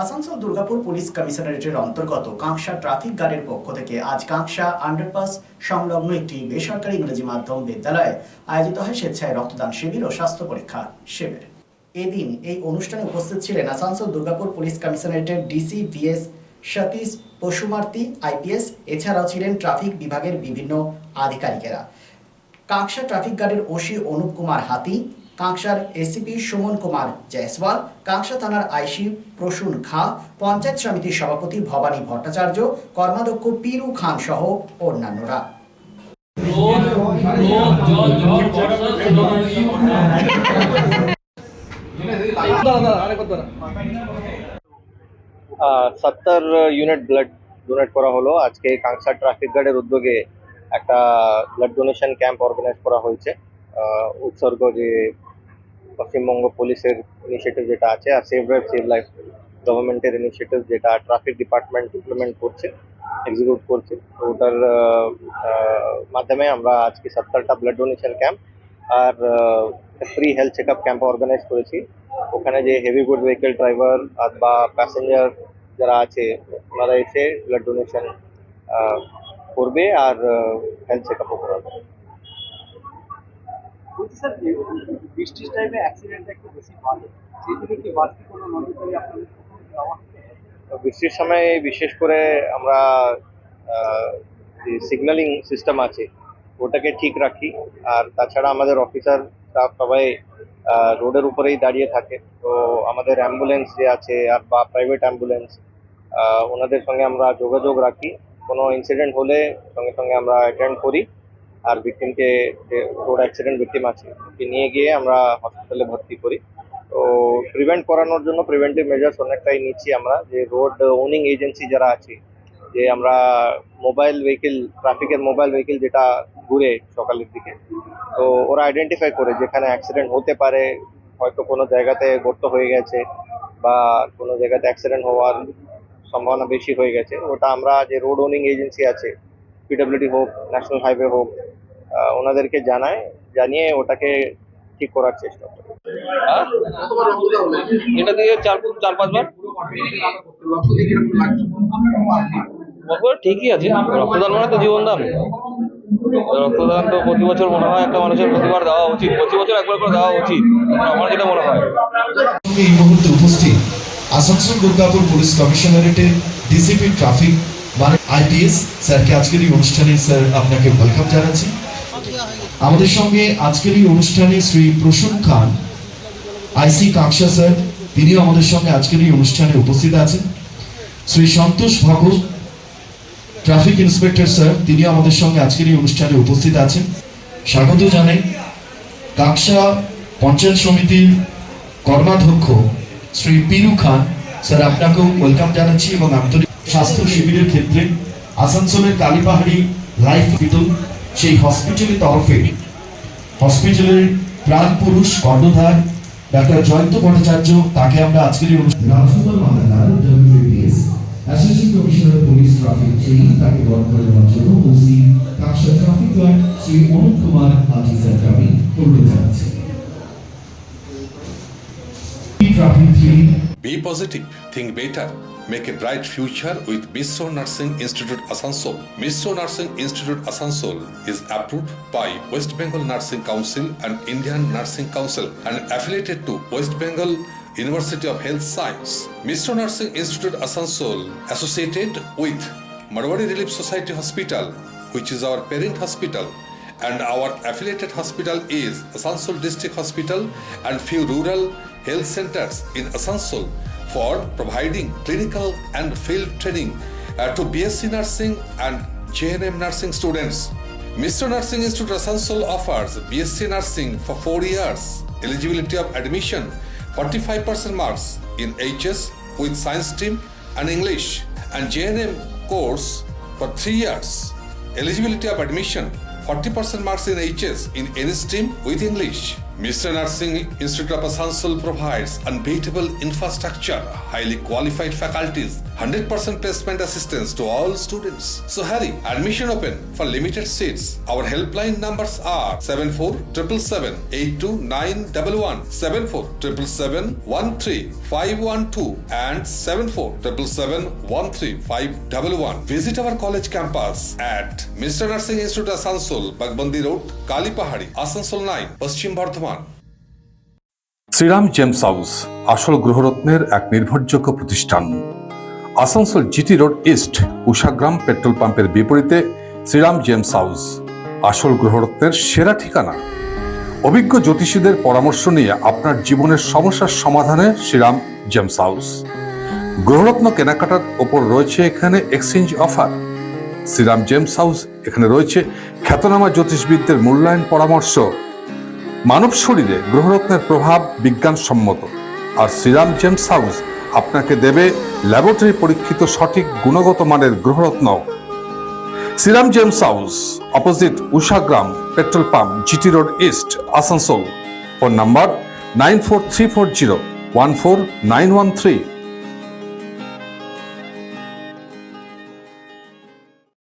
Asansol Durgapur police কমিশনারেটের অন্তর্গত Kanksa traffic গার্ডের পক্ষ থেকে আজ কাঁকসা আন্ডারপাস সংলগ্ন একটি বেসরকারি ইংরেজি মাধ্যম বিদ্যালয়ে আয়োজিত হয় স্বেচ্ছায় রক্তদান শিবির ও স্বাস্থ্য পরীক্ষা শিবির। এদিন এই অনুষ্ঠানে উপস্থিত ছিলেন আসানসোল দুর্গাপুর পুলিশ কমিশনারেটের DC VS Satish Pashumarthi IPS. এছাড়াও ছিলেন ট্রাফিক বিভাগের বিভিন্ন আধিকারিকেরা। কাঁকসা ট্রাফিক গার্ডের ওসি অনুপ কুমার হাতি, কাঁকসার এসিপি সুমন কুমার জয়সওয়াল, কাঁকসা থানার আইসি প্রসূন খাঁ, পঞ্চায়েত সমিতির সভাপতি ভবানী ভট্টাচার্য, কর্মাধ্যক্ষ পিরু খান সহ অন্যান্যরা। সত্তর ইউনিট ব্লাড ডোনেট করা হলো। আজকে কাঁকসা ট্রাফিক গার্ডের উদ্যোগে একটা ব্লাড ডোনেশন ক্যাম্প অর্গানাইজ করা হয়েছে। উৎসর্গ যে পশ্চিমবঙ্গ পুলিশের ইনিশিয়েটিভ যেটা আছে, আর সেভ ড্রাইভ সেভ লাইফ গভর্নমেন্টের ইনিশিয়েটিভ যেটা ট্রাফিক ডিপার্টমেন্ট ইমপ্লিমেন্ট করছে, এক্সিকিউট করছে, তো ওটার মাধ্যমে আমরা আজকে 70টা ব্লাড ডোনেশন ক্যাম্প আর free health check up camp organise করেছি। ওখানে যে হেভি গুড ভেহিকেল ড্রাইভার আর বা প্যাসেঞ্জার যারা আছে ওনারা এসে ব্লাড ডোনেশন করবে আর হেলথ চেক আপও করাবে। বৃষ্টির টাইমে অ্যাক্সিডেন্টটা একটু বেশি বাড়ে, সেই থেকে কি বাড়তি কোনো নজরদারি আপনাদের দেওয়া হচ্ছে? বৃষ্টির সময় বিশেষ করে আমরা যে সিগন্যালিং সিস্টেম আছে ওটাকে ঠিক রাখি, আর তাছাড়া আমাদের অফিসার স্টাফ সবাই রোডের উপরেই দাঁড়িয়ে থাকে। তো আমাদের অ্যাম্বুলেন্স যে আছে আর বা প্রাইভেট অ্যাম্বুলেন্স ওনাদের সঙ্গে আমরা যোগাযোগ রাখি। কোনো ইনসিডেন্ট হলে সঙ্গে সঙ্গে আমরা অ্যাটেন্ড করি আর ভিকটিমকে, যে রোড অ্যাক্সিডেন্ট ভিকটিম আছে ওকে নিয়ে গিয়ে আমরা হসপিটালে ভর্তি করি। তো প্রিভেন্ট করানোর জন্য প্রিভেন্টিভ মেজার্স অনেকটাই নিচ্ছি আমরা। যে রোড ওনিং এজেন্সি যারা আছে, যে আমরা মোবাইল ভেহিকেল, ট্রাফিকের মোবাইল ভেহিকেল যেটা ঘুরে সকালের দিকে, তো ওরা আইডেন্টিফাই করে যেখানে অ্যাক্সিডেন্ট হতে পারে, হয়তো কোনো জায়গাতে গর্ত হয়ে গেছে বা কোনো জায়গাতে অ্যাক্সিডেন্ট হওয়ার সম্ভাবনা বেশি হয়ে গেছে, ওটা আমরা যে রোড ওনিং এজেন্সি আছে, পিডব্লিউডি হোক, ন্যাশনাল হাইওয়ে হোক, ওনাদেরকে জানিয়ে ওটাকে ঠিক করার চেষ্টা করি। এটা দিয়ে চার পাঁচবার ঠিকই আছে। রক্তদান মানে তো জীবনদান। রক্তদান তো প্রতি বছর মনে হয় একটা মানুষের প্রতিবার দেওয়া উচিত, প্রতি বছর একবার করে দেওয়া উচিত, আমার যেটা মনে হয়। এই মুহূর্তে উপস্থিত আসানসোল দুর্গাপুর পুলিশ কমিশনারেটের ডিসিপি ট্রাফিক মানে আইপিএস স্যারকে আজকের এই অনুষ্ঠানে স্যার আপনাকে ওয়েলকাম জানাচ্ছি। আমাদের সঙ্গে আজকের এই অনুষ্ঠানে শ্রী প্রসূন খান আইসি কাঁকসা স্যার, তিনিও আমাদের সঙ্গে আজকের এই অনুষ্ঠানে উপস্থিত আছেন। শ্রী সন্তোষ ভগত ট্রাফিক ইন্সপেক্টর স্যার, তিনিও আমাদের সঙ্গে আজকের এই অনুষ্ঠানে উপস্থিত আছেন। স্বাগত জানাই কাঁকসা পঞ্চায়েত সমিতির কর্মাধ্যক্ষ শ্রী পিরু খান স্যার, আপনাকেও ওয়েলকাম জানাচ্ছি। এবং আন্তরিক স্বাস্থ্য শিবিরের ক্ষেত্রে আসানসোলের কালীপাহাড়ি লাইফ হসপিটাল, সেই হসপিটালের তরফে হসপিটালের প্রাণ পুরুষ কর্ণধার ডাক্তার জয়ন্ত ভট্টাচার্য, তাকে আমরা আজকের এই অনুষ্ঠানে অ্যাসিস্ট্যান্ট কমিশনার পুলিশ ট্রাফিক তাকে বরণ করে দেওয়ার জন্য OC Kanksa traffic guard Shri Anup Kumar Hati স্যারকে আমি অনুরোধ জানাচ্ছি। Be positive, think better, make a bright future with Misro Nursing Institute Asansol. Misro Nursing Institute Asansol is approved by West Bengal Nursing Council and Indian Nursing Council and affiliated to West Bengal University of Health Science. Misro Nursing Institute Asansol associated with Marwari Relief Society Hospital, which is our parent hospital, and our affiliated hospital is Asansol District Hospital and few rural health centers in Asansol for providing clinical and field training to BSc Nursing and JNM Nursing students. Misro Nursing Institute Asansol offers BSc Nursing for 4 years. Eligibility of admission 45% marks in HS with science stream and English, and JNM course for 3 years. Eligibility of admission 40% marks in HS in any stream with English. Misro Nursing Institute of Asansol provides unbeatable infrastructure, highly qualified faculties, 100% placement assistance to all students. So hurry, admission open for limited seats. Our helpline numbers are 7477782911, 7477713512 and 7477713511. Visit our college campus at Mr. Nursing Institute Asansol, Bagbandi Road, Kalipahari, Asansol 9, Paschim Bardhaman. Shriram gems house আসল গ্রহরত্নের এক নির্ভরযোগ্য প্রতিষ্ঠান। Asansol GT road east Ushagram petrol পাম্পের বিপরীতে Shriram gems house আসল গ্রহরত্নের সেরা ঠিকানা। অভিজ্ঞ জ্যোতিষীদের পরামর্শ নিয়ে আপনার জীবনের সমস্যার সমাধানে শ্রীরাম জেমস হাউস। গ্রহরত্ন কেনাকাটার ওপর রয়েছে এখানে exchange offer. Shriram gems house এখানে রয়েছে খ্যাতনামা জ্যোতিষবিদদের মূল্যায়ন পরামর্শ। মানব শরীরে গ্রহরত্নের প্রভাব বিজ্ঞানসম্মত, আর শ্রীরাম জেমস হাউস আপনাকে দেবে ল্যাবরেটরি পরীক্ষিত সঠিক গুণগত মানের গ্রহরত্ন। Shriram gems house, opposite Ushagram petrol pump, GT road east, Asansol. Phone number 9434014913।